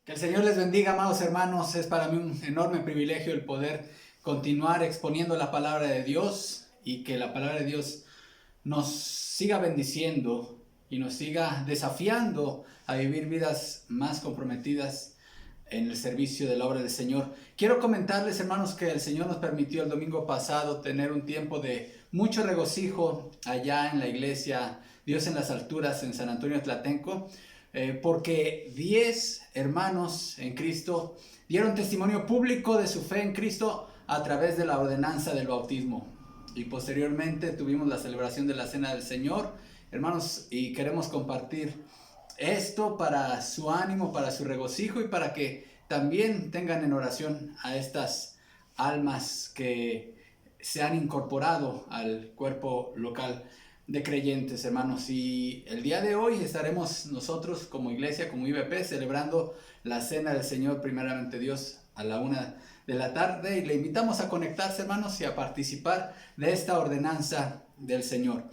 Que el Señor les bendiga, amados hermanos. Es para mí un enorme privilegio el poder continuar exponiendo la palabra de Dios y que la palabra de Dios nos siga bendiciendo y nos siga desafiando a vivir vidas más comprometidas en el servicio de la obra del Señor. Quiero comentarles, hermanos, que el Señor nos permitió el domingo pasado tener un tiempo de mucho regocijo allá en la iglesia Dios en las Alturas en San Antonio Tlatenco. Porque 10 hermanos en Cristo dieron testimonio público de su fe en Cristo a través de la ordenanza del bautismo. Y posteriormente tuvimos la celebración de la Cena del Señor, hermanos, y queremos compartir esto para su ánimo, para su regocijo y para que también tengan en oración a estas almas que se han incorporado al cuerpo local de creyentes, hermanos. Y el día de hoy estaremos nosotros como iglesia, como IBP, celebrando la Cena del Señor, primeramente Dios, a la 1 de la tarde, y le invitamos a conectarse, hermanos, y a participar de esta ordenanza del Señor.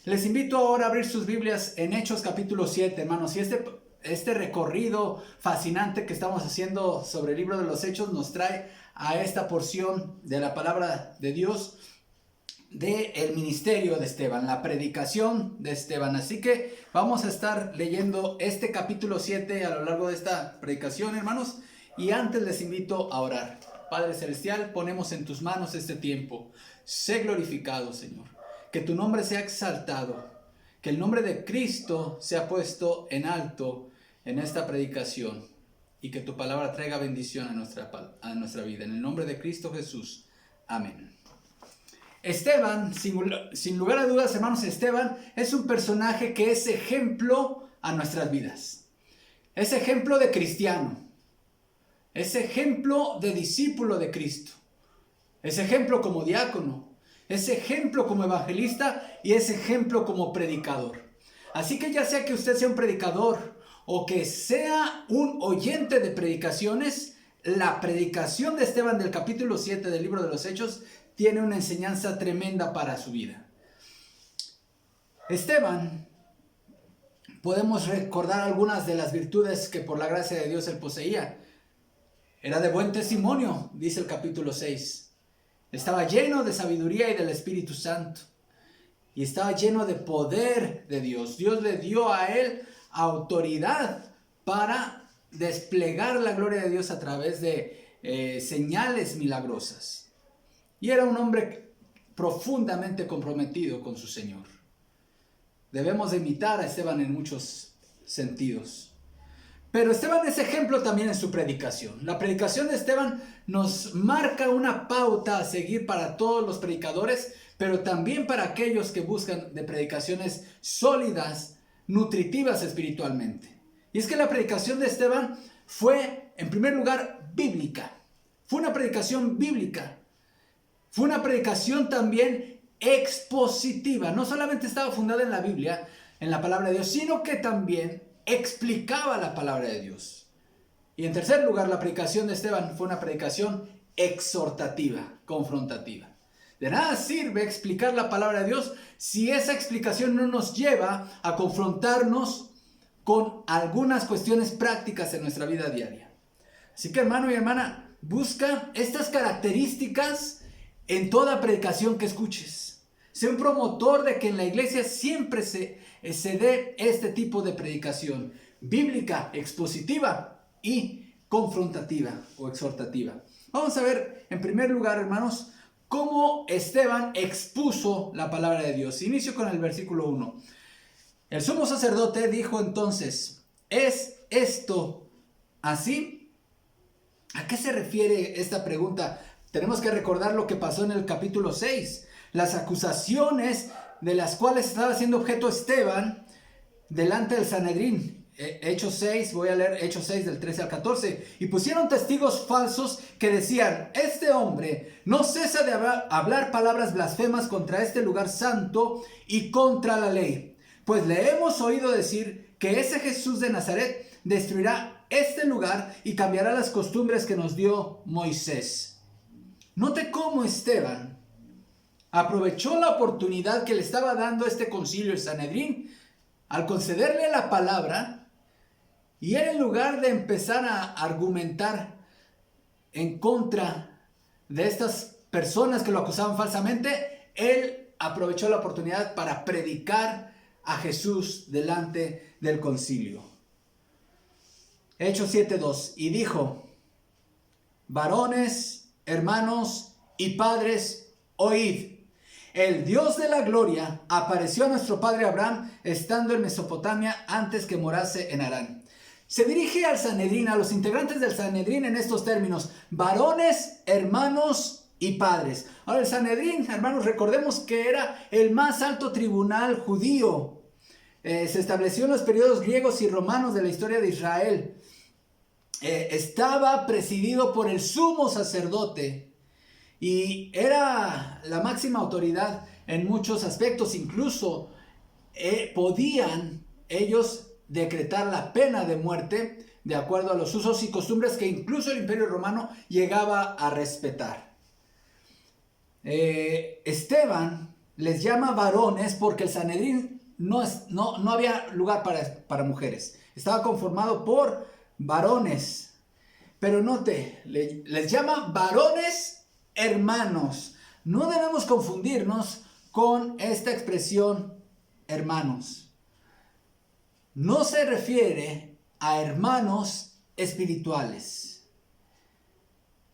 Les invito ahora a abrir sus Biblias en Hechos capítulo 7, hermanos, y este recorrido fascinante que estamos haciendo sobre el libro de los Hechos nos trae a esta porción de la palabra de Dios, del ministerio de Esteban, la predicación de Esteban. Así que vamos a estar leyendo este capítulo 7 a lo largo de esta predicación, hermanos, y antes les invito a orar. Padre Celestial, ponemos en tus manos este tiempo. Sé glorificado, Señor, que tu nombre sea exaltado, que el nombre de Cristo sea puesto en alto en esta predicación y que tu palabra traiga bendición a nuestra vida. En el nombre de Cristo Jesús. Amén. Esteban, sin lugar a dudas, hermanos, Esteban es un personaje que es ejemplo a nuestras vidas. Es ejemplo de cristiano. Es ejemplo de discípulo de Cristo. Es ejemplo como diácono. Es ejemplo como evangelista y es ejemplo como predicador. Así que ya sea que usted sea un predicador o que sea un oyente de predicaciones, la predicación de Esteban del capítulo 7 del libro de los Hechos tiene una enseñanza tremenda para su vida. Esteban, podemos recordar algunas de las virtudes que por la gracia de Dios él poseía. Era de buen testimonio, dice el capítulo 6. Estaba lleno de sabiduría y del Espíritu Santo. Y estaba lleno de poder de Dios. Dios le dio a él autoridad para desplegar la gloria de Dios a través de señales milagrosas. Y era un hombre profundamente comprometido con su Señor. Debemos de imitar a Esteban en muchos sentidos. Pero Esteban es ejemplo también en su predicación. La predicación de Esteban nos marca una pauta a seguir para todos los predicadores, pero también para aquellos que buscan de predicaciones sólidas, nutritivas espiritualmente. Y es que la predicación de Esteban fue, en primer lugar, bíblica. Fue una predicación bíblica. Fue una predicación también expositiva. No solamente estaba fundada en la Biblia, en la palabra de Dios, sino que también explicaba la palabra de Dios. Y en tercer lugar, la predicación de Esteban fue una predicación exhortativa, confrontativa. De nada sirve explicar la palabra de Dios si esa explicación no nos lleva a confrontarnos con algunas cuestiones prácticas en nuestra vida diaria. Así que, hermano y hermana, busca estas características en toda predicación que escuches. Sé un promotor de que en la iglesia siempre se dé este tipo de predicación bíblica, expositiva y confrontativa o exhortativa. Vamos a ver en primer lugar, hermanos, cómo Esteban expuso la palabra de Dios. Inicio con el versículo 1. El sumo sacerdote dijo entonces: ¿es esto así? ¿A qué se refiere esta pregunta? Tenemos que recordar lo que pasó en el capítulo 6. Las acusaciones de las cuales estaba siendo objeto Esteban delante del Sanedrín. Hechos 6, voy a leer Hechos 6 del 13 al 14. Y pusieron testigos falsos que decían: este hombre no cesa de hablar palabras blasfemas contra este lugar santo y contra la ley. Pues le hemos oído decir que ese Jesús de Nazaret destruirá este lugar y cambiará las costumbres que nos dio Moisés. Note cómo Esteban aprovechó la oportunidad que le estaba dando este concilio, el Sanedrín, al concederle la palabra Y él, en lugar de empezar a argumentar en contra de estas personas que lo acusaban falsamente, él aprovechó la oportunidad para predicar a Jesús delante del concilio. Hechos 7:2. Y dijo: varones, hermanos y padres, oíd. El Dios de la gloria apareció a nuestro padre Abraham estando en Mesopotamia antes que morase en Harán. Se dirige al Sanedrín, a los integrantes del Sanedrín, en estos términos: varones, hermanos y padres. Ahora, el Sanedrín, hermanos, recordemos que era el más alto tribunal judío. Se estableció en los periodos griegos y romanos de la historia de Israel. Estaba presidido por el sumo sacerdote y era la máxima autoridad en muchos aspectos. Incluso podían ellos decretar la pena de muerte de acuerdo a los usos y costumbres que incluso el Imperio Romano llegaba a respetar. Esteban les llama varones porque el Sanedrín no había lugar para mujeres. Estaba conformado por varones. Pero note, les llama varones hermanos. No debemos confundirnos con esta expresión hermanos. No se refiere a hermanos espirituales.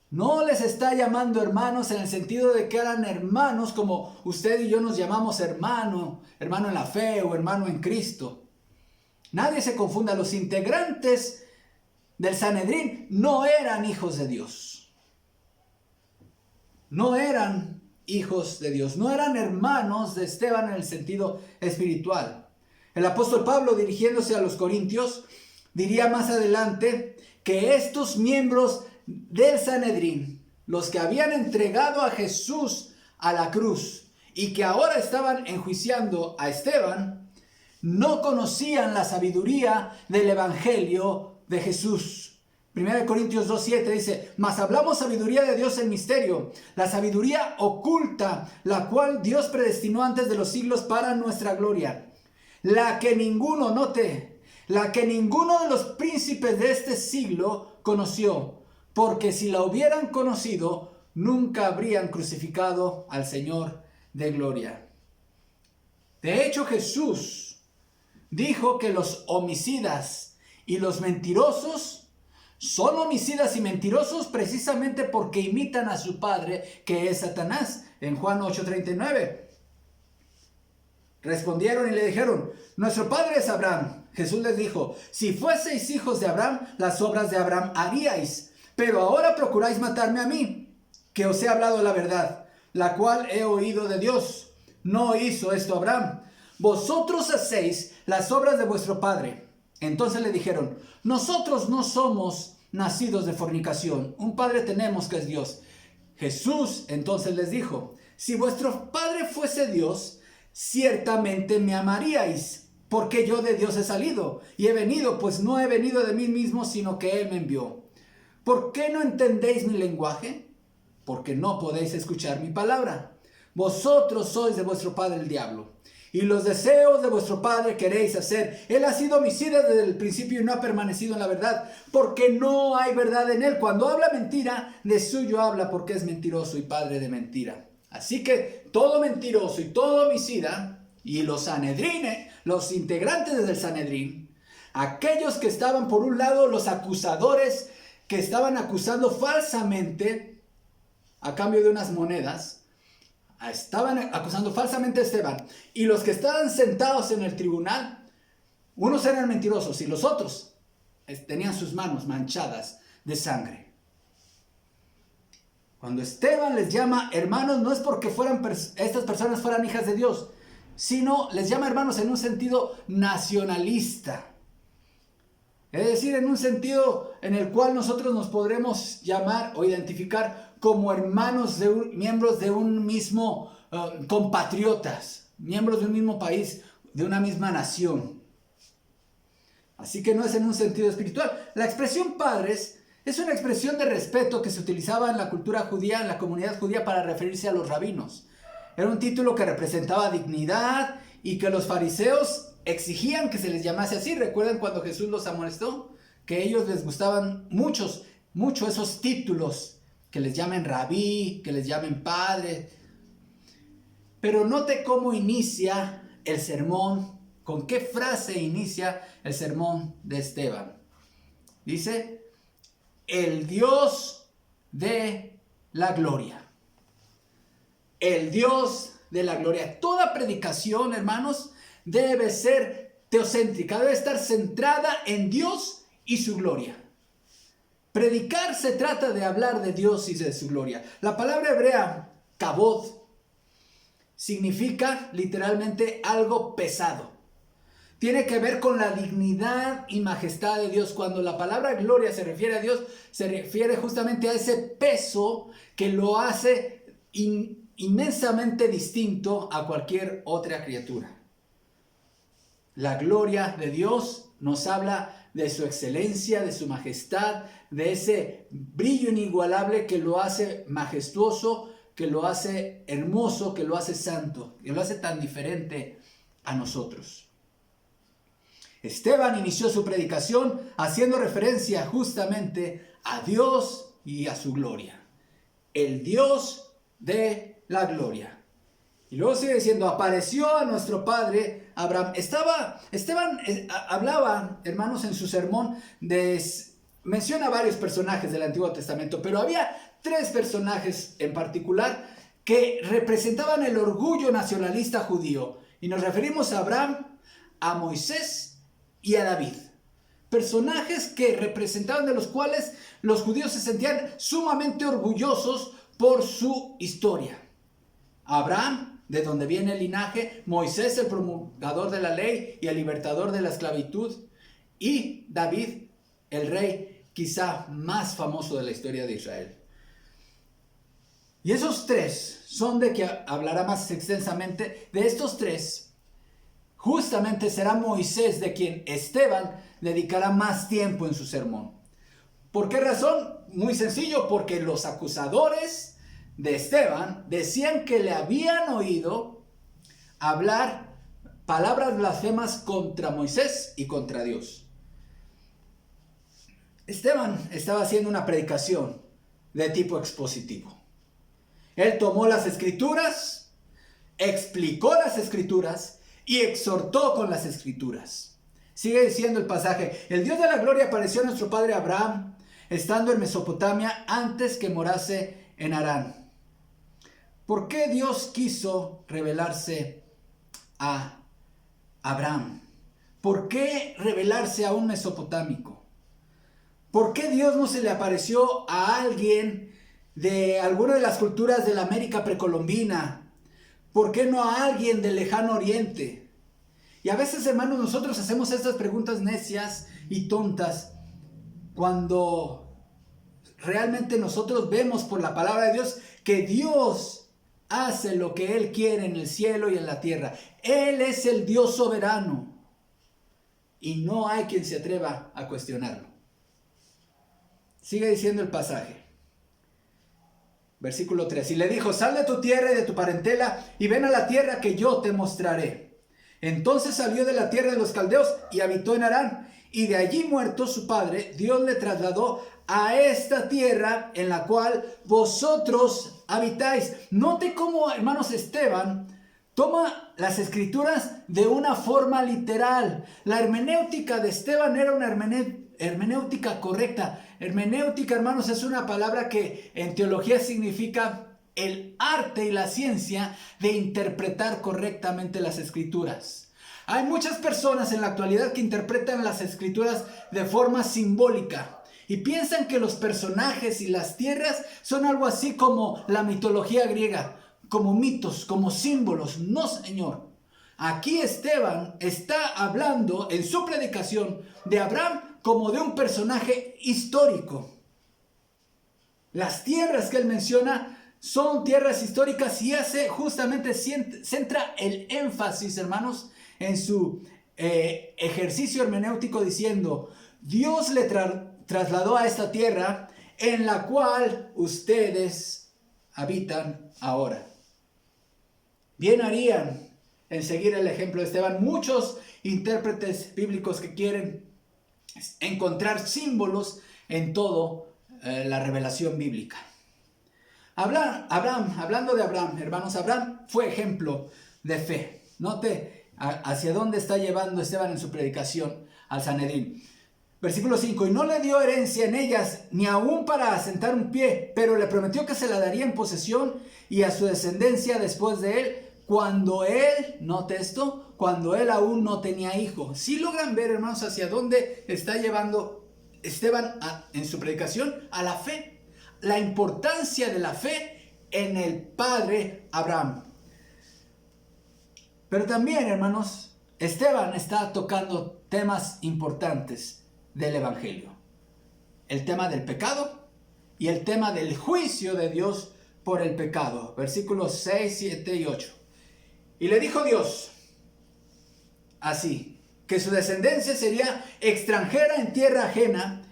No les está llamando hermanos en el sentido de que eran hermanos como usted y yo nos llamamos hermano en la fe o hermano en Cristo. Nadie se confunda. Los integrantes del Sanedrín no eran hijos de Dios. No eran hijos de Dios. No eran hermanos de Esteban en el sentido espiritual. El apóstol Pablo, dirigiéndose a los corintios, diría más adelante que estos miembros del Sanedrín, los que habían entregado a Jesús a la cruz y que ahora estaban enjuiciando a Esteban, no conocían la sabiduría del evangelio de Jesús. 1 Corintios 2:7 dice: mas hablamos sabiduría de Dios en misterio, la sabiduría oculta, la cual Dios predestinó antes de los siglos para nuestra gloria, la que ninguno de los príncipes de este siglo conoció, porque si la hubieran conocido, nunca habrían crucificado al Señor de gloria. De hecho, Jesús dijo que los homicidas y los mentirosos son homicidas y mentirosos precisamente porque imitan a su padre, que es Satanás, en Juan 8:39. Respondieron y le dijeron: nuestro padre es Abraham. Jesús les dijo: si fueseis hijos de Abraham, las obras de Abraham haríais. Pero ahora procuráis matarme a mí, que os he hablado la verdad, la cual he oído de Dios. No hizo esto Abraham. Vosotros hacéis las obras de vuestro padre. Entonces le dijeron: nosotros no somos nacidos de fornicación. Un padre tenemos, que es Dios. Jesús entonces les dijo: si vuestro padre fuese Dios, ciertamente me amaríais, porque yo de Dios he salido y he venido, pues no he venido de mí mismo, sino que Él me envió. ¿Por qué no entendéis mi lenguaje? Porque no podéis escuchar mi palabra. Vosotros sois de vuestro padre el diablo, y los deseos de vuestro padre queréis hacer. Él ha sido homicida desde el principio y no ha permanecido en la verdad, porque no hay verdad en él. Cuando habla mentira, de suyo habla, porque es mentiroso y padre de mentira. Así que todo mentiroso y todo homicida, y los sanedrines, los integrantes del Sanedrín, aquellos que estaban por un lado, los acusadores que estaban acusando falsamente a cambio de unas monedas, estaban acusando falsamente a Esteban, y los que estaban sentados en el tribunal, unos eran mentirosos y los otros tenían sus manos manchadas de sangre. Cuando Esteban les llama hermanos, no es porque estas personas fueran hijas de Dios, sino les llama hermanos en un sentido nacionalista. Es decir, en un sentido en el cual nosotros nos podremos llamar o identificar como hermanos miembros de un mismo, compatriotas, miembros de un mismo país, de una misma nación. Así que no es en un sentido espiritual. La expresión padres es una expresión de respeto que se utilizaba en la cultura judía, en la comunidad judía, para referirse a los rabinos. Era un título que representaba dignidad y que los fariseos exigían que se les llamase así. ¿Recuerdan cuando Jesús los amonestó? Que a ellos les gustaban mucho esos títulos, que les llamen rabí, que les llamen padre. Pero note cómo inicia el sermón, con qué frase inicia el sermón de Esteban. Dice, el Dios de la gloria. El Dios de la gloria. Toda predicación, hermanos, debe ser teocéntrica, debe estar centrada en Dios y su gloria. Predicar se trata de hablar de Dios y de su gloria. La palabra hebrea, kabod, significa literalmente algo pesado. Tiene que ver con la dignidad y majestad de Dios. Cuando la palabra gloria se refiere a Dios, se refiere justamente a ese peso que lo hace inmensamente distinto a cualquier otra criatura. La gloria de Dios nos habla de su excelencia, de su majestad, de ese brillo inigualable que lo hace majestuoso, que lo hace hermoso, que lo hace santo, que lo hace tan diferente a nosotros. Esteban inició su predicación haciendo referencia justamente a Dios y a su gloria. El Dios de la gloria. Y luego sigue diciendo, apareció a nuestro padre Abraham. Esteban hablaba, hermanos, en su sermón, menciona varios personajes del Antiguo Testamento, pero había 3 personajes en particular que representaban el orgullo nacionalista judío. Y nos referimos a Abraham, a Moisés y a David. Personajes que representaban, de los cuales los judíos se sentían sumamente orgullosos por su historia. Abraham, de donde viene el linaje, Moisés, el promulgador de la ley y el libertador de la esclavitud, y David, el rey quizá más famoso de la historia de Israel. Y esos 3 son de que hablará más extensamente. De estos 3, justamente será Moisés de quien Esteban dedicará más tiempo en su sermón. ¿Por qué razón? Muy sencillo, porque los acusadores de Esteban decían que le habían oído hablar palabras blasfemas contra Moisés y contra Dios. Esteban estaba haciendo una predicación de tipo expositivo. Él tomó las escrituras, explicó las escrituras y exhortó con las escrituras. Sigue diciendo el pasaje, el Dios de la gloria apareció a nuestro padre Abraham, estando en Mesopotamia antes que morase en Harán. ¿Por qué Dios quiso revelarse a Abraham? ¿Por qué revelarse a un mesopotámico? ¿Por qué Dios no se le apareció a alguien de alguna de las culturas de la América precolombina? ¿Por qué no a alguien del lejano oriente? Y a veces, hermanos, nosotros hacemos estas preguntas necias y tontas cuando realmente nosotros vemos por la palabra de Dios que Dios hace lo que Él quiere en el cielo y en la tierra. Él es el Dios soberano y no hay quien se atreva a cuestionarlo. Sigue diciendo el pasaje. Versículo 3. Y le dijo, sal de tu tierra y de tu parentela y ven a la tierra que yo te mostraré. Entonces salió de la tierra de los caldeos y habitó en Harán. Y de allí, muerto su padre, Dios le trasladó a esta tierra en la cual vosotros habitáis. Note cómo, hermanos, Esteban toma las escrituras de una forma literal. La hermenéutica de Esteban era una hermenéutica correcta. Hermenéutica, hermanos, es una palabra que en teología significa el arte y la ciencia de interpretar correctamente las escrituras. Hay muchas personas en la actualidad que interpretan las escrituras de forma simbólica y piensan que los personajes y las tierras son algo así como la mitología griega, como mitos, como símbolos. No, señor. Aquí Esteban está hablando en su predicación de Abraham como de un personaje histórico. Las tierras que él menciona son tierras históricas y justamente centra el énfasis, hermanos, en su ejercicio hermenéutico diciendo, Dios le trasladó a esta tierra en la cual ustedes habitan ahora. Bien harían, en seguir el ejemplo de Esteban. Muchos intérpretes bíblicos que quieren encontrar símbolos en todo la revelación bíblica. Hablando de Abraham, hermanos, Abraham fue ejemplo de fe. Note hacia dónde está llevando Esteban en su predicación al Sanedrín. Versículo 5, y no le dio herencia en ellas, ni aún para asentar un pie, pero le prometió que se la daría en posesión y a su descendencia después de él, cuando él, note esto, cuando él aún no tenía hijo. ¿Sí logran ver, hermanos, hacia dónde está llevando Esteban en su predicación? A la fe, la importancia de la fe en el padre Abraham. Pero también, hermanos, Esteban está tocando temas importantes del Evangelio. El tema del pecado y el tema del juicio de Dios por el pecado. Versículos 6, 7 y 8. Y le dijo Dios así, que su descendencia sería extranjera en tierra ajena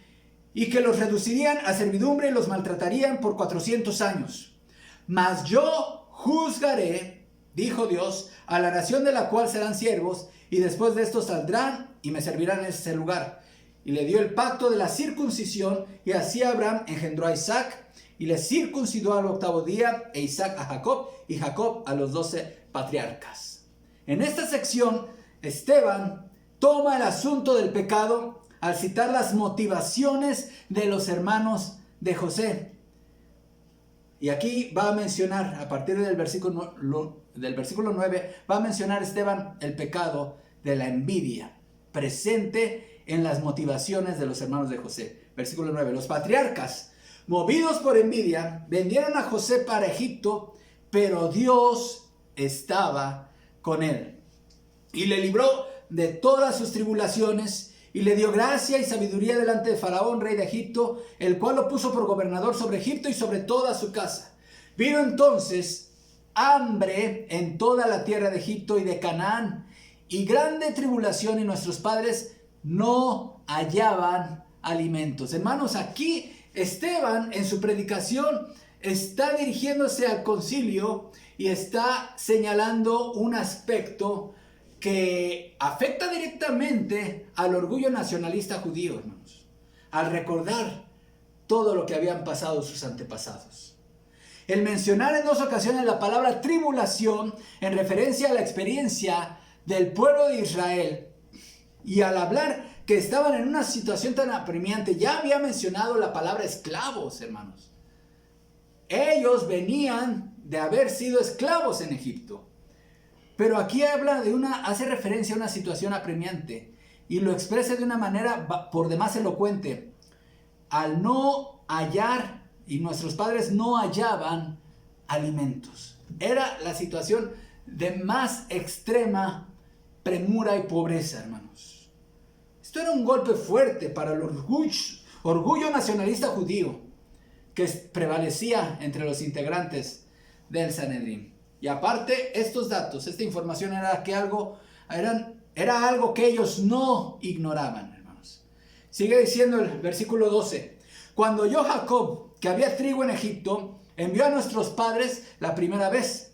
y que los reducirían a servidumbre y los maltratarían por 400 años. Mas yo juzgaré, dijo Dios, a la nación de la cual serán siervos, y después de esto saldrán y me servirán en ese lugar. Y le dio el pacto de la circuncisión, y así Abraham engendró a Isaac, y le circuncidó al 8º día, e Isaac a Jacob, y Jacob a los 12 patriarcas. En esta sección, Esteban toma el asunto del pecado al citar las motivaciones de los hermanos de José. Y aquí va a mencionar, a partir del versículo 9, va a mencionar Esteban el pecado de la envidia, presente en las motivaciones de los hermanos de José. Versículo 9, los patriarcas, movidos por envidia, vendieron a José para Egipto, pero Dios estaba con él y le libró de todas sus tribulaciones y le dio gracia y sabiduría delante de Faraón, rey de Egipto, el cual lo puso por gobernador sobre Egipto y sobre toda su casa. Vino entonces hambre en toda la tierra de Egipto y de Canaán, y grande tribulación, y nuestros padres no hallaban alimentos. Hermanos, aquí Esteban en su predicación está dirigiéndose al concilio y está señalando un aspecto que afecta directamente al orgullo nacionalista judío, hermanos, al recordar todo lo que habían pasado sus antepasados. El mencionar en 2 ocasiones la palabra tribulación en referencia a la experiencia del pueblo de Israel, y al hablar que estaban en una situación tan apremiante, ya había mencionado la palabra esclavos, hermanos. Ellos venían de haber sido esclavos en Egipto. Pero aquí hace referencia a una situación apremiante y lo expresa de una manera por demás elocuente. Al no hallar, y nuestros padres no hallaban alimentos. Era la situación de más extrema premura y pobreza, hermanos. Esto era un golpe fuerte para el orgullo nacionalista judío que prevalecía entre los integrantes del Sanedrín. Y aparte, estos datos, esta información era algo que ellos no ignoraban, hermanos. Sigue diciendo el versículo 12. Cuando oyó Jacob que había trigo en Egipto, envió a nuestros padres la primera vez.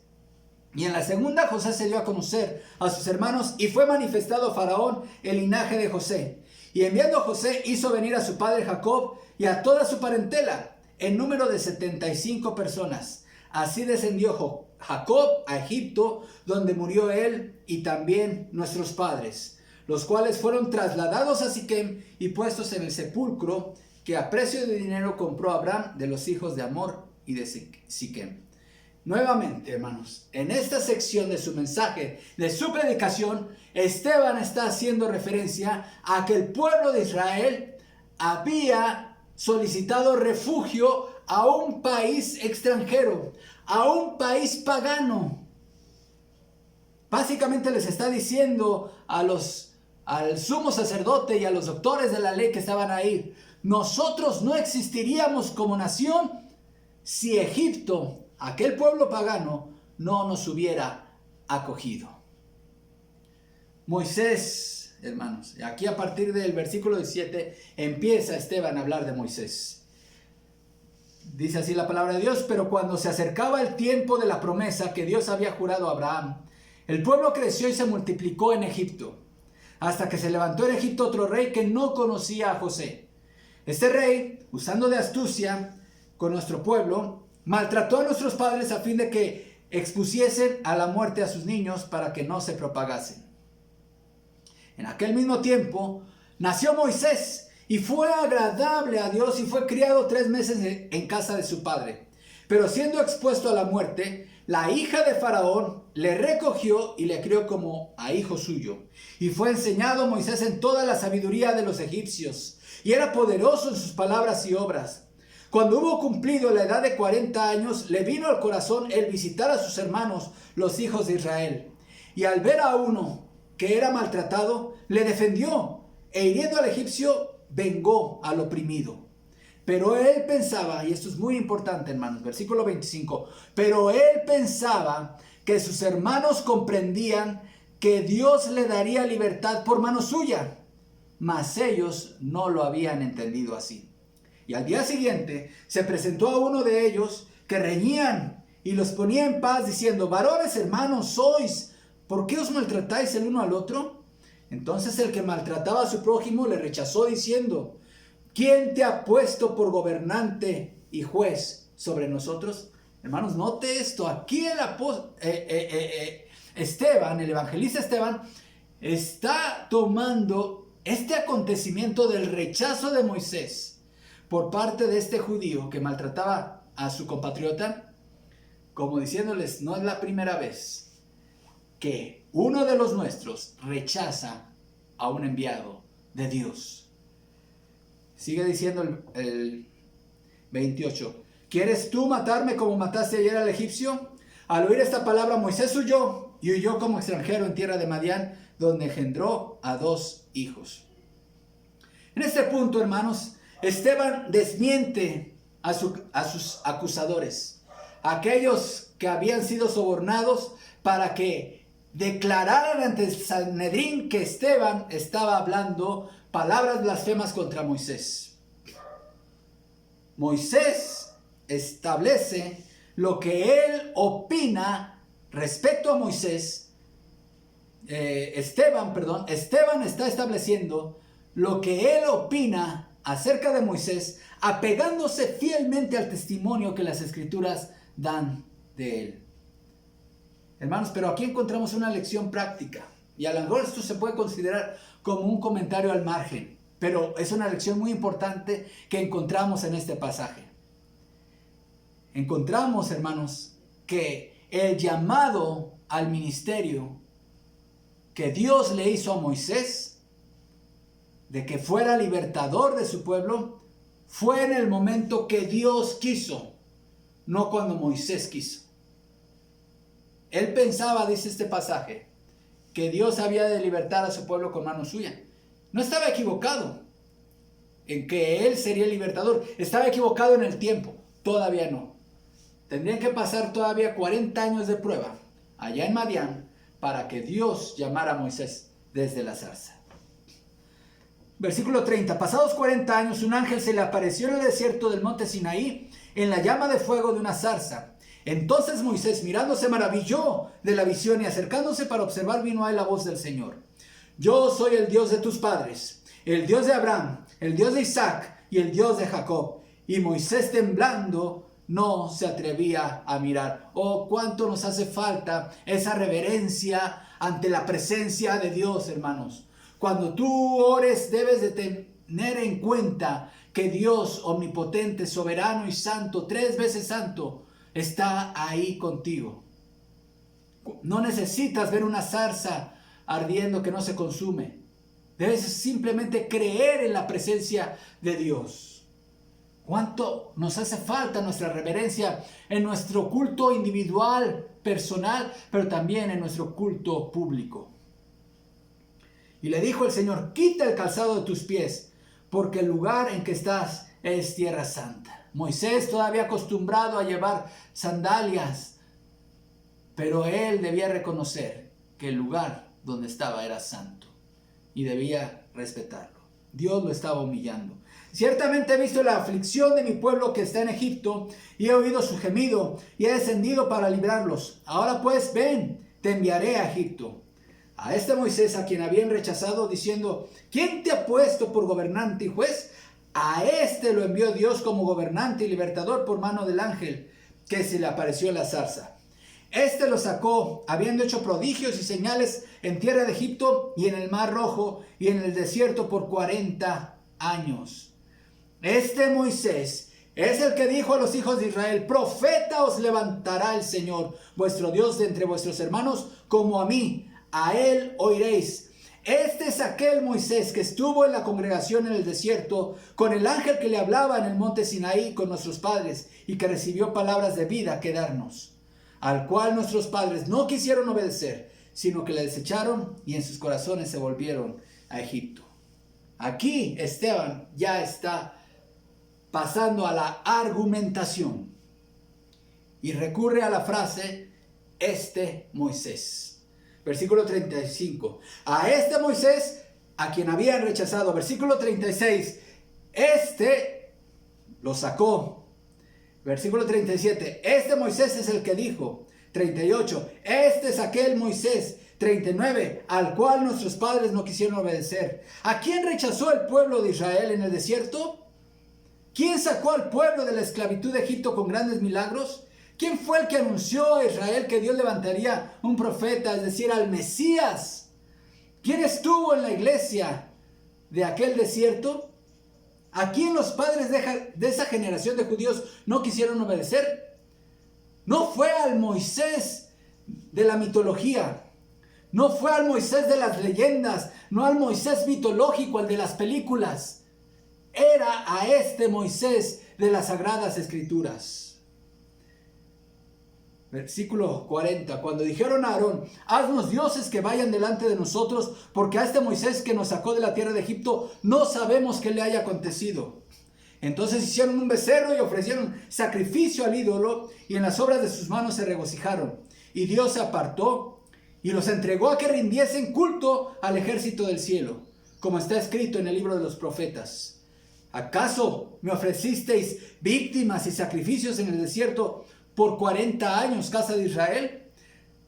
Y en la segunda José se dio a conocer a sus hermanos y fue manifestado a Faraón el linaje de José. Y enviando a José hizo venir a su padre Jacob y a toda su parentela, en número de 75 personas. Así descendió Jacob a Egipto, donde murió él y también nuestros padres, los cuales fueron trasladados a Siquem y puestos en el sepulcro que a precio de dinero compró Abraham de los hijos de Hamor y de Siquem. Nuevamente, hermanos, en esta sección de su mensaje, de su predicación, Esteban está haciendo referencia a que el pueblo de Israel había solicitado refugio a un país extranjero, a un país pagano. Básicamente les está diciendo al sumo sacerdote y a los doctores de la ley que estaban ahí: nosotros no existiríamos como nación si Egipto, aquel pueblo pagano, no nos hubiera acogido. Moisés, hermanos, aquí a partir del versículo 17 empieza Esteban a hablar de Moisés. Dice así la palabra de Dios: pero cuando se acercaba el tiempo de la promesa que Dios había jurado a Abraham, El pueblo creció y se multiplicó en Egipto, hasta que se levantó en Egipto otro rey que no conocía a José. Este rey, usando de astucia con nuestro pueblo, maltrató a nuestros padres a fin de que expusiesen a la muerte a sus niños para que no se propagasen. En aquel mismo tiempo nació Moisés y fue agradable a Dios y fue criado 3 meses en casa de su padre. Pero siendo expuesto a la muerte, la hija de Faraón le recogió y le crió como a hijo suyo. Y fue enseñado Moisés en toda la sabiduría de los egipcios, y era poderoso en sus palabras y obras. Cuando hubo cumplido la edad de 40 años, le vino al corazón el visitar a sus hermanos, los hijos de Israel. Y al ver a uno que era maltratado, le defendió, e hiriendo al egipcio, vengó al oprimido. Pero él pensaba, y esto es muy importante, hermanos, versículo 25, pero él pensaba que sus hermanos comprendían que Dios le daría libertad por mano suya, mas ellos no lo habían entendido así. Y al día siguiente se presentó a uno de ellos que reñían y los ponía en paz diciendo: varones hermanos sois, ¿por qué os maltratáis el uno al otro? Entonces el que maltrataba a su prójimo le rechazó diciendo: ¿quién te ha puesto por gobernante y juez sobre nosotros? Hermanos, note esto. Aquí el Esteban, el evangelista Esteban, está tomando este acontecimiento del rechazo de Moisés por parte de este judío que maltrataba a su compatriota, como diciéndoles: no es la primera vez que uno de los nuestros rechaza a un enviado de Dios. Sigue diciendo el 28. ¿Quieres tú matarme como mataste ayer al egipcio? Al oír esta palabra, Moisés huyó y huyó como extranjero en tierra de Madián, donde engendró a 2 hijos. En este punto, hermanos, Esteban desmiente a sus acusadores, aquellos que habían sido sobornados para que declararan ante el Sanedrín que Esteban estaba hablando palabras blasfemas contra Moisés. Moisés establece lo que él opina respecto a Moisés. Esteban está estableciendo lo que él opina acerca de Moisés, apegándose fielmente al testimonio que las escrituras dan de él. Hermanos, pero aquí encontramos una lección práctica, y a lo mejor esto se puede considerar como un comentario al margen, pero es una lección muy importante que encontramos en este pasaje. Encontramos, hermanos, que el llamado al ministerio que Dios le hizo a Moisés, de que fuera libertador de su pueblo, fue en el momento que Dios quiso, no cuando Moisés quiso. Él pensaba, dice este pasaje, que Dios había de libertar a su pueblo con mano suya. No estaba equivocado en que él sería el libertador. Estaba equivocado en el tiempo. Todavía no. Tendrían que pasar todavía 40 años de prueba allá en Madián para que Dios llamara a Moisés desde la zarza. Versículo 30. Pasados 40 años, un ángel se le apareció en el desierto del monte Sinaí en la llama de fuego de una zarza. Entonces Moisés, mirando, se maravilló de la visión, y acercándose para observar, vino a él la voz del Señor: yo soy el Dios de tus padres, el Dios de Abraham, el Dios de Isaac y el Dios de Jacob. Y Moisés, temblando, no se atrevía a mirar. Oh, cuánto nos hace falta esa reverencia ante la presencia de Dios, hermanos. Cuando tú ores, debes de tener en cuenta que Dios omnipotente, soberano y santo, 3 veces santo, está ahí contigo. No necesitas ver una zarza ardiendo que no se consume. Debes simplemente creer en la presencia de Dios. ¿Cuánto nos hace falta nuestra reverencia en nuestro culto individual, personal, pero también en nuestro culto público? Y le dijo el Señor: quita el calzado de tus pies, porque el lugar en que estás es tierra santa. Moisés, todavía acostumbrado a llevar sandalias, pero él debía reconocer que el lugar donde estaba era santo y debía respetarlo. Dios lo estaba humillando. Ciertamente he visto la aflicción de mi pueblo que está en Egipto, y he oído su gemido, y he descendido para librarlos. Ahora pues, ven, te enviaré a Egipto. A este Moisés, a quien habían rechazado, diciendo, ¿quién te ha puesto por gobernante y juez? A este lo envió Dios como gobernante y libertador por mano del ángel que se le apareció en la zarza. Este lo sacó, habiendo hecho prodigios y señales en tierra de Egipto y en el mar Rojo y en el desierto por 40 años. Este Moisés es el que dijo a los hijos de Israel, profeta os levantará el Señor, vuestro Dios de entre vuestros hermanos, como a mí, a él oiréis. Este es aquel Moisés que estuvo en la congregación en el desierto, con el ángel que le hablaba en el monte Sinaí con nuestros padres, y que recibió palabras de vida que darnos, al cual nuestros padres no quisieron obedecer, sino que le desecharon y en sus corazones se volvieron a Egipto. Aquí Esteban ya está pasando a la argumentación y recurre a la frase, este Moisés. Versículo 35. A este Moisés, a quien habían rechazado. Versículo 36. Este lo sacó. Versículo 37. Este Moisés es el que dijo. 38. Este es aquel Moisés. 39. Al cual nuestros padres no quisieron obedecer. ¿A quién rechazó el pueblo de Israel en el desierto? ¿Quién sacó al pueblo de la esclavitud de Egipto con grandes milagros? ¿Quién fue el que anunció a Israel que Dios levantaría un profeta, es decir, al Mesías? ¿Quién estuvo en la iglesia de aquel desierto? ¿A quién los padres de esa generación de judíos no quisieron obedecer? No fue al Moisés de la mitología, no fue al Moisés de las leyendas, no al Moisés mitológico, al de las películas. Era a este Moisés de las Sagradas Escrituras. Versículo 40. Cuando dijeron a Aarón, haznos dioses que vayan delante de nosotros, porque a este Moisés que nos sacó de la tierra de Egipto, no sabemos qué le haya acontecido. Entonces hicieron un becerro y ofrecieron sacrificio al ídolo, y en las obras de sus manos se regocijaron. Y Dios se apartó y los entregó a que rindiesen culto al ejército del cielo, como está escrito en el libro de los profetas. ¿Acaso me ofrecisteis víctimas y sacrificios en el desierto por 40 años, casa de Israel?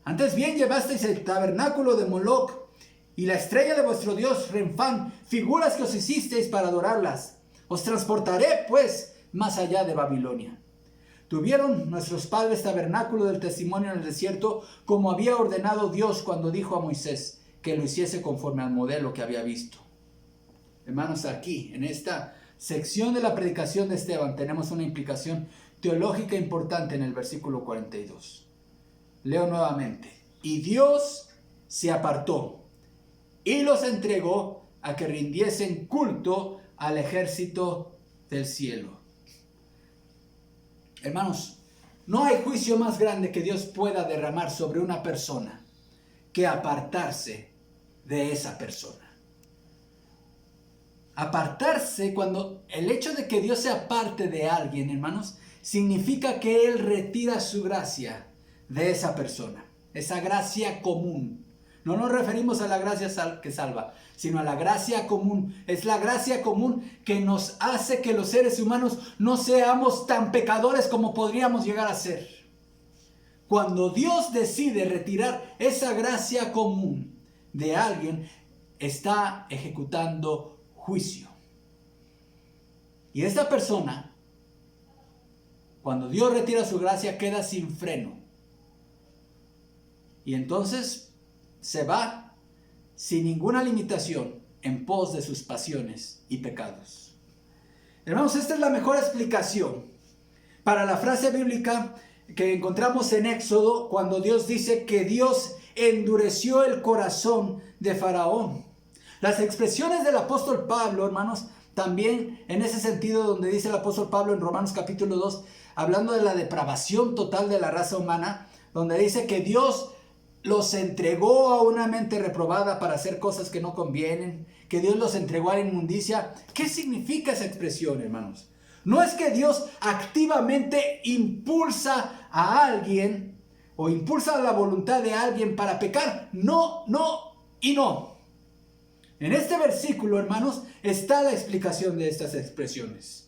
Antes bien llevasteis el tabernáculo de Moloc y la estrella de vuestro dios Renfán, figuras que os hicisteis para adorarlas. Os transportaré, pues, más allá de Babilonia. Tuvieron nuestros padres tabernáculo del testimonio en el desierto, como había ordenado Dios cuando dijo a Moisés que lo hiciese conforme al modelo que había visto. Hermanos, aquí, en esta sección de la predicación de Esteban, tenemos una implicación teológica importante en el versículo 42. Leo nuevamente. Y Dios se apartó y los entregó a que rindiesen culto al ejército del cielo. Hermanos, no hay juicio más grande que Dios pueda derramar sobre una persona que apartarse de esa persona. Apartarse, cuando el hecho de que Dios se aparte de alguien, hermanos, significa que Él retira su gracia de esa persona, esa gracia común. No nos referimos a la gracia que salva, sino a la gracia común. Es la gracia común que nos hace que los seres humanos no seamos tan pecadores como podríamos llegar a ser. Cuando Dios decide retirar esa gracia común de alguien, está ejecutando juicio. Y esta persona, cuando Dios retira su gracia, queda sin freno. Y entonces se va sin ninguna limitación en pos de sus pasiones y pecados. Hermanos, esta es la mejor explicación para la frase bíblica que encontramos en Éxodo, cuando Dios dice que Dios endureció el corazón de Faraón. Las expresiones del apóstol Pablo, hermanos, también en ese sentido, donde dice el apóstol Pablo en Romanos capítulo 2, hablando de la depravación total de la raza humana, donde dice que Dios los entregó a una mente reprobada para hacer cosas que no convienen, que Dios los entregó a la inmundicia. ¿Qué significa esa expresión, hermanos? No es que Dios activamente impulsa a alguien o impulsa la voluntad de alguien para pecar. No, no y no. En este versículo, hermanos, está la explicación de estas expresiones.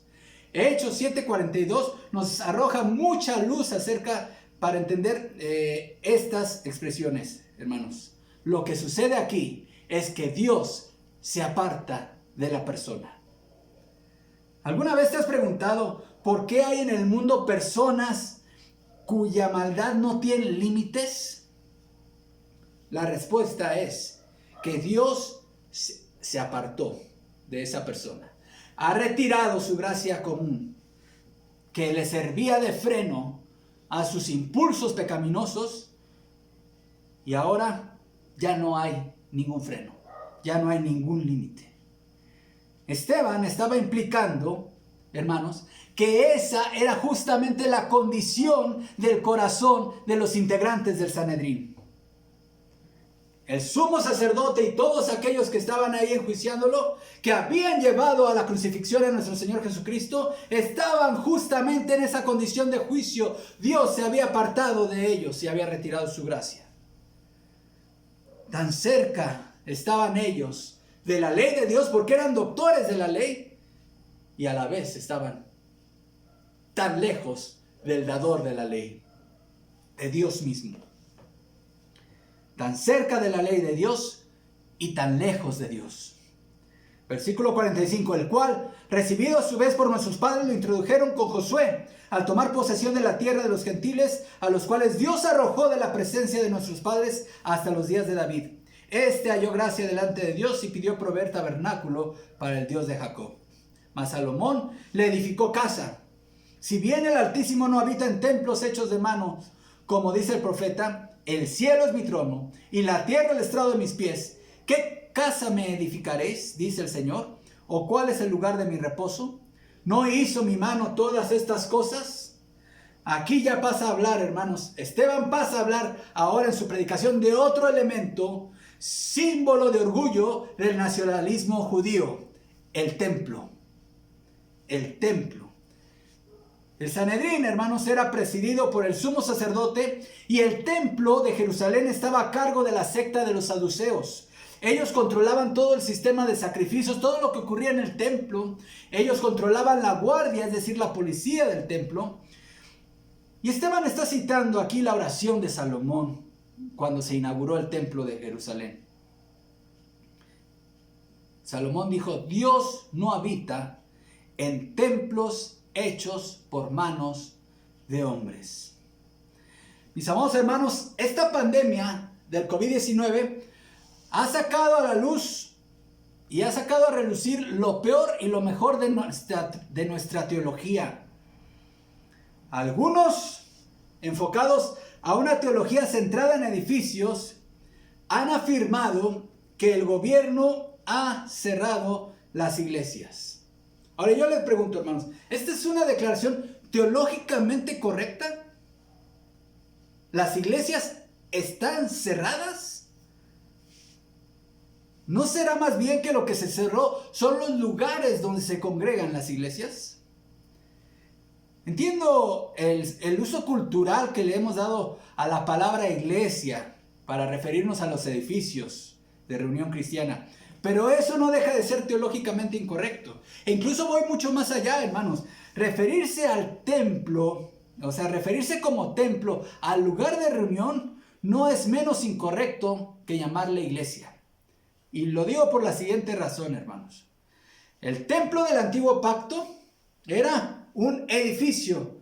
Hechos 7:42 nos arroja mucha luz acerca para entender estas expresiones, hermanos. Lo que sucede aquí es que Dios se aparta de la persona. ¿Alguna vez te has preguntado por qué hay en el mundo personas cuya maldad no tiene límites? La respuesta es que Dios se apartó de esa persona. Ha retirado su gracia común, que le servía de freno a sus impulsos pecaminosos, y ahora ya no hay ningún freno, ya no hay ningún límite. Esteban estaba implicando, hermanos, que esa era justamente la condición del corazón de los integrantes del Sanedrín. El sumo sacerdote y todos aquellos que estaban ahí enjuiciándolo, que habían llevado a la crucifixión a nuestro Señor Jesucristo, estaban justamente en esa condición de juicio. Dios se había apartado de ellos y había retirado su gracia. Tan cerca estaban ellos de la ley de Dios, porque eran doctores de la ley, y a la vez estaban tan lejos del dador de la ley, de Dios mismo. Tan cerca de la ley de Dios y tan lejos de Dios. Versículo 45, el cual, recibido a su vez por nuestros padres, lo introdujeron con Josué, al tomar posesión de la tierra de los gentiles, a los cuales Dios arrojó de la presencia de nuestros padres hasta los días de David. Este halló gracia delante de Dios y pidió proveer tabernáculo para el Dios de Jacob. Mas Salomón le edificó casa. Si bien el Altísimo no habita en templos hechos de manos, como dice el profeta, el cielo es mi trono y la tierra el estrado de mis pies. ¿Qué casa me edificaréis? Dice el Señor. ¿O cuál es el lugar de mi reposo? ¿No hizo mi mano todas estas cosas? Aquí ya pasa a hablar, hermanos. Esteban pasa a hablar ahora en su predicación de otro elemento, símbolo de orgullo del nacionalismo judío: el templo. El templo. El Sanedrín, hermanos, era presidido por el sumo sacerdote, y el templo de Jerusalén estaba a cargo de la secta de los saduceos. Ellos controlaban todo el sistema de sacrificios, todo lo que ocurría en el templo. Ellos controlaban la guardia, es decir, la policía del templo. Y Esteban está citando aquí la oración de Salomón cuando se inauguró el templo de Jerusalén. Salomón dijo: Dios no habita en templos hechos por manos de hombres. Mis amados hermanos, esta pandemia del COVID-19 ha sacado a la luz y ha sacado a relucir lo peor y lo mejor de nuestra teología. Algunos, enfocados a una teología centrada en edificios, han afirmado que el gobierno ha cerrado las iglesias. Ahora yo les pregunto, hermanos, ¿esta es una declaración teológicamente correcta? ¿Las iglesias están cerradas? ¿No será más bien que lo que se cerró son los lugares donde se congregan las iglesias? Entiendo el uso cultural que le hemos dado a la palabra iglesia para referirnos a los edificios de reunión cristiana, pero eso no deja de ser teológicamente incorrecto. E incluso voy mucho más allá, hermanos. Referirse al templo, o sea, referirse como templo al lugar de reunión, no es menos incorrecto que llamarle iglesia. Y lo digo por la siguiente razón, hermanos. El templo del antiguo pacto era un edificio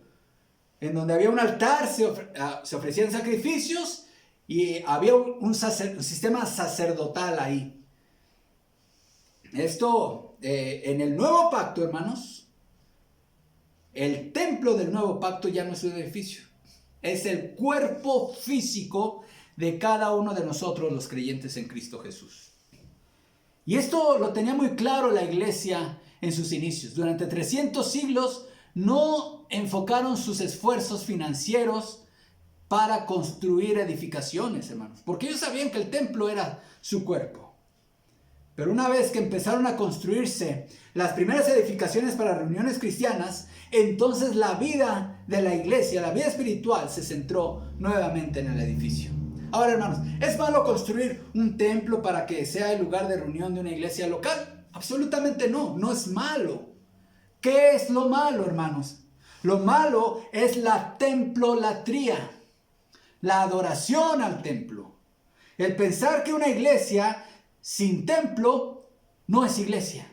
en donde había un altar, se ofrecían sacrificios y había un sistema sacerdotal ahí. Esto, en el nuevo pacto, hermanos, el templo del nuevo pacto ya no es un edificio. Es el cuerpo físico de cada uno de nosotros, los creyentes en Cristo Jesús. Y esto lo tenía muy claro la iglesia en sus inicios. Durante 300 siglos no enfocaron sus esfuerzos financieros para construir edificaciones, hermanos, porque ellos sabían que el templo era su cuerpo. Pero una vez que empezaron a construirse las primeras edificaciones para reuniones cristianas, entonces la vida de la iglesia, la vida espiritual, se centró nuevamente en el edificio. Ahora, hermanos, ¿es malo construir un templo para que sea el lugar de reunión de una iglesia local? Absolutamente no, no es malo. ¿Qué es lo malo, hermanos? Lo malo es la templolatría. la adoración al templo. El pensar que una iglesia sin templo no es iglesia.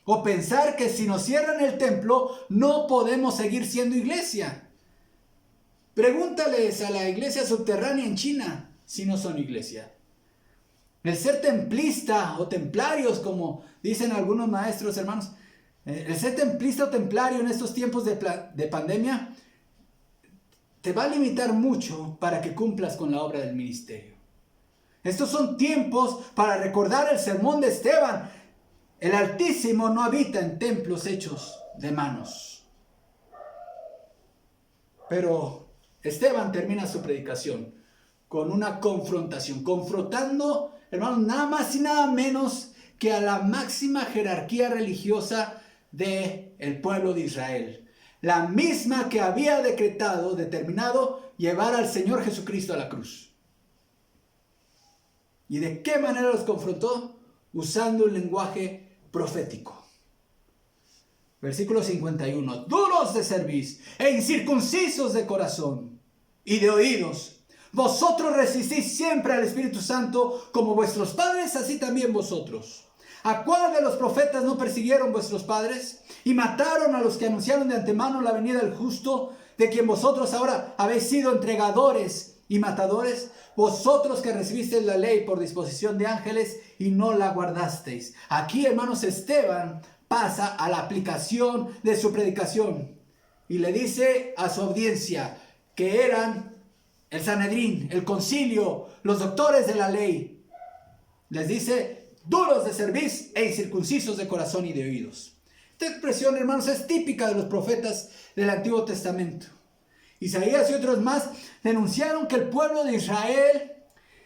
O pensar que si nos cierran el templo no podemos seguir siendo iglesia. Pregúntales a la iglesia subterránea en China si no son iglesia. El ser templista o templarios, como dicen algunos maestros, hermanos, el ser templista o templario en estos tiempos de pandemia te va a limitar mucho para que cumplas con la obra del ministerio. Estos son tiempos para recordar el sermón de Esteban. El Altísimo no habita en templos hechos de manos. Pero Esteban termina su predicación con una confrontación, confrontando, hermanos, nada más y nada menos que a la máxima jerarquía religiosa del pueblo de Israel. La misma que había determinado llevar al Señor Jesucristo a la cruz. ¿Y de qué manera los confrontó? Usando un lenguaje profético. Versículo 51. Duros de cerviz e incircuncisos de corazón y de oídos. Vosotros resistís siempre al Espíritu Santo como vuestros padres, así también vosotros. ¿A cuál de los profetas no persiguieron vuestros padres y mataron a los que anunciaron de antemano la venida del justo, de quien vosotros ahora habéis sido entregadores y matadores? Vosotros que recibisteis la ley por disposición de ángeles y no la guardasteis. Aquí, hermanos, Esteban pasa a la aplicación de su predicación y le dice a su audiencia, que eran el Sanedrín, el concilio, los doctores de la ley, les dice: duros de cerviz e incircuncisos de corazón y de oídos. Esta expresión, hermanos, es típica de los profetas del Antiguo Testamento. Isaías y otros más denunciaron que el pueblo de Israel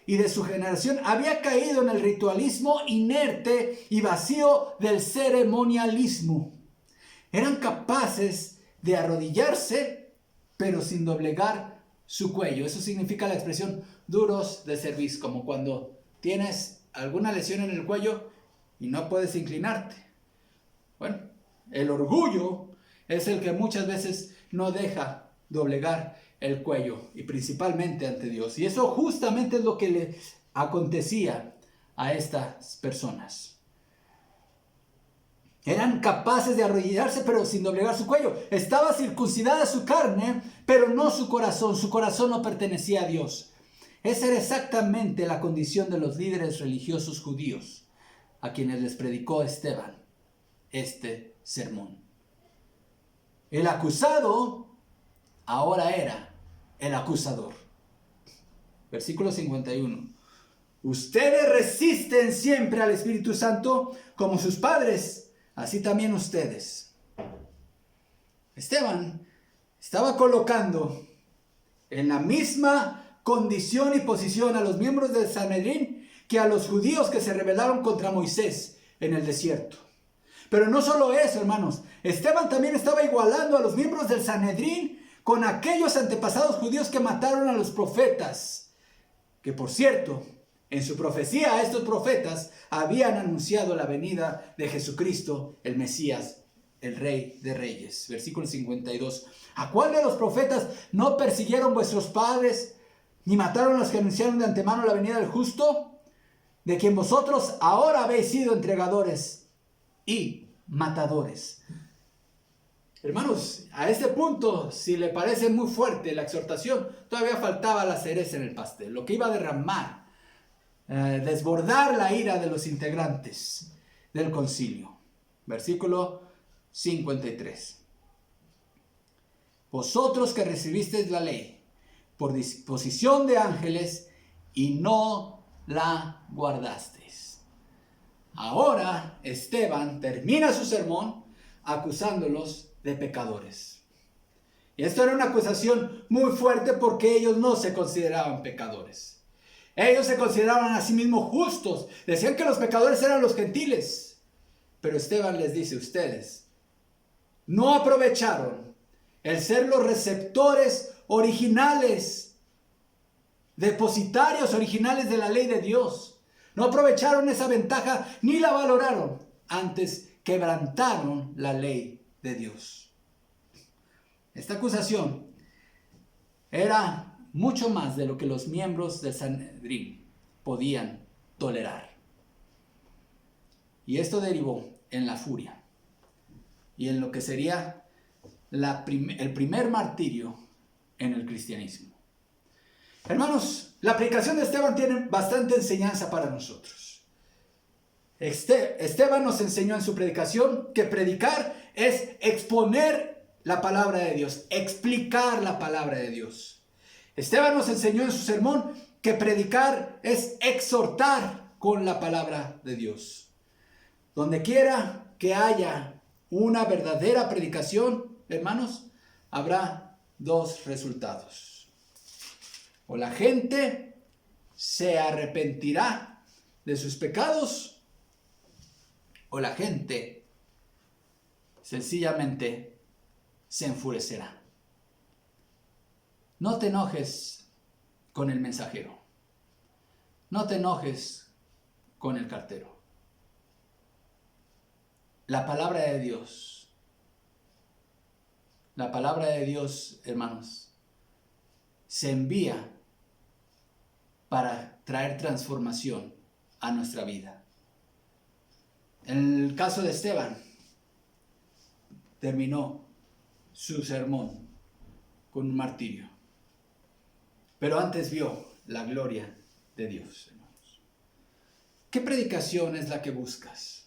y de su generación había caído en el ritualismo inerte y vacío del ceremonialismo. Eran capaces de arrodillarse, pero sin doblegar su cuello. Eso significa la expresión duros de cerviz, como cuando tienes alguna lesión en el cuello y no puedes inclinarte. Bueno, el orgullo es el que muchas veces no deja doblegar el cuello, y principalmente ante Dios. Y eso justamente es lo que le acontecía a estas personas. Eran capaces de arrodillarse, pero sin doblegar su cuello. Estaba circuncidada su carne, pero no su corazón. Su corazón no pertenecía a Dios. Esa era exactamente la condición de los líderes religiosos judíos, a quienes les predicó Esteban este sermón. El acusado ahora era el acusador. Versículo 51. Ustedes resisten siempre al Espíritu Santo como sus padres, así también ustedes. Esteban estaba colocando en la misma condición y posición a los miembros del Sanedrín que a los judíos que se rebelaron contra Moisés en el desierto. Pero no solo eso, hermanos. Esteban también estaba igualando a los miembros del Sanedrín con aquellos antepasados judíos que mataron a los profetas. Que, por cierto, en su profecía a estos profetas habían anunciado la venida de Jesucristo, el Mesías, el Rey de Reyes. Versículo 52. ¿A cuál de los profetas no persiguieron vuestros padres, ni mataron a los que anunciaron de antemano la venida del justo, de quien vosotros ahora habéis sido entregadores y matadores? Hermanos, a este punto, si le parece muy fuerte la exhortación, todavía faltaba la cereza en el pastel, lo que iba a derramar, desbordar la ira de los integrantes del concilio. Versículo 53. Vosotros que recibisteis la ley por disposición de ángeles y no la guardasteis. Ahora Esteban termina su sermón acusándolos de pecadores. Y esto era una acusación muy fuerte porque ellos no se consideraban pecadores. Ellos se consideraban a sí mismos justos. Decían que los pecadores eran los gentiles. Pero Esteban les dice: ustedes no aprovecharon el ser los receptores originales, depositarios originales de la ley de Dios. No aprovecharon esa ventaja ni la valoraron. Antes quebrantaron la ley de Dios. Esta acusación era mucho más de lo que los miembros del Sanedrín podían tolerar. Y esto derivó en la furia y en lo que sería el primer martirio en el cristianismo. Hermanos, la predicación de Esteban tiene bastante enseñanza para nosotros. Esteban nos enseñó en su predicación que predicar es exponer la palabra de Dios, explicar la palabra de Dios. Esteban nos enseñó en su sermón que predicar es exhortar con la palabra de Dios. Donde quiera que haya una verdadera predicación, hermanos, habrá dos resultados. O la gente se arrepentirá de sus pecados, o la gente sencillamente se enfurecerá. No te enojes con el mensajero. No te enojes con el cartero. La palabra de Dios, hermanos, se envía para traer transformación a nuestra vida. En el caso de Esteban, terminó su sermón con un martirio. Pero antes vio la gloria de Dios, hermanos. ¿Qué predicación es la que buscas?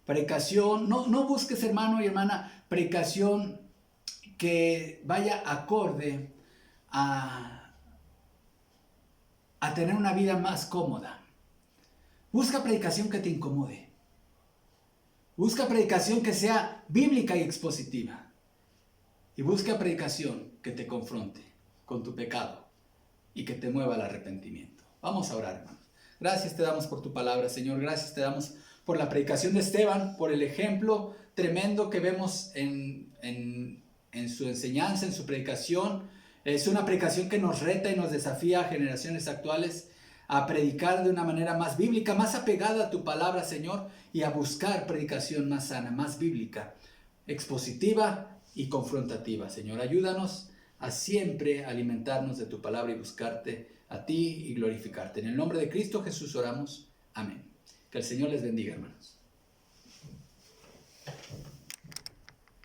Predicación, no busques, hermano y hermana, predicación que vaya acorde a tener una vida más cómoda. Busca predicación que te incomode. Busca predicación que sea bíblica y expositiva. Y busca predicación que te confronte con tu pecado y que te mueva al arrepentimiento. Vamos a orar, hermanos. Gracias te damos por tu palabra, Señor. Gracias te damos por la predicación de Esteban, por el ejemplo tremendo que vemos en su enseñanza, en su predicación. Es una predicación que nos reta y nos desafía a generaciones actuales a predicar de una manera más bíblica, más apegada a tu palabra, Señor, y a buscar predicación más sana, más bíblica, expositiva y confrontativa. Señor, ayúdanos a siempre alimentarnos de tu palabra y buscarte a ti y glorificarte. En el nombre de Cristo Jesús oramos. Amén. Que el Señor les bendiga, hermanos.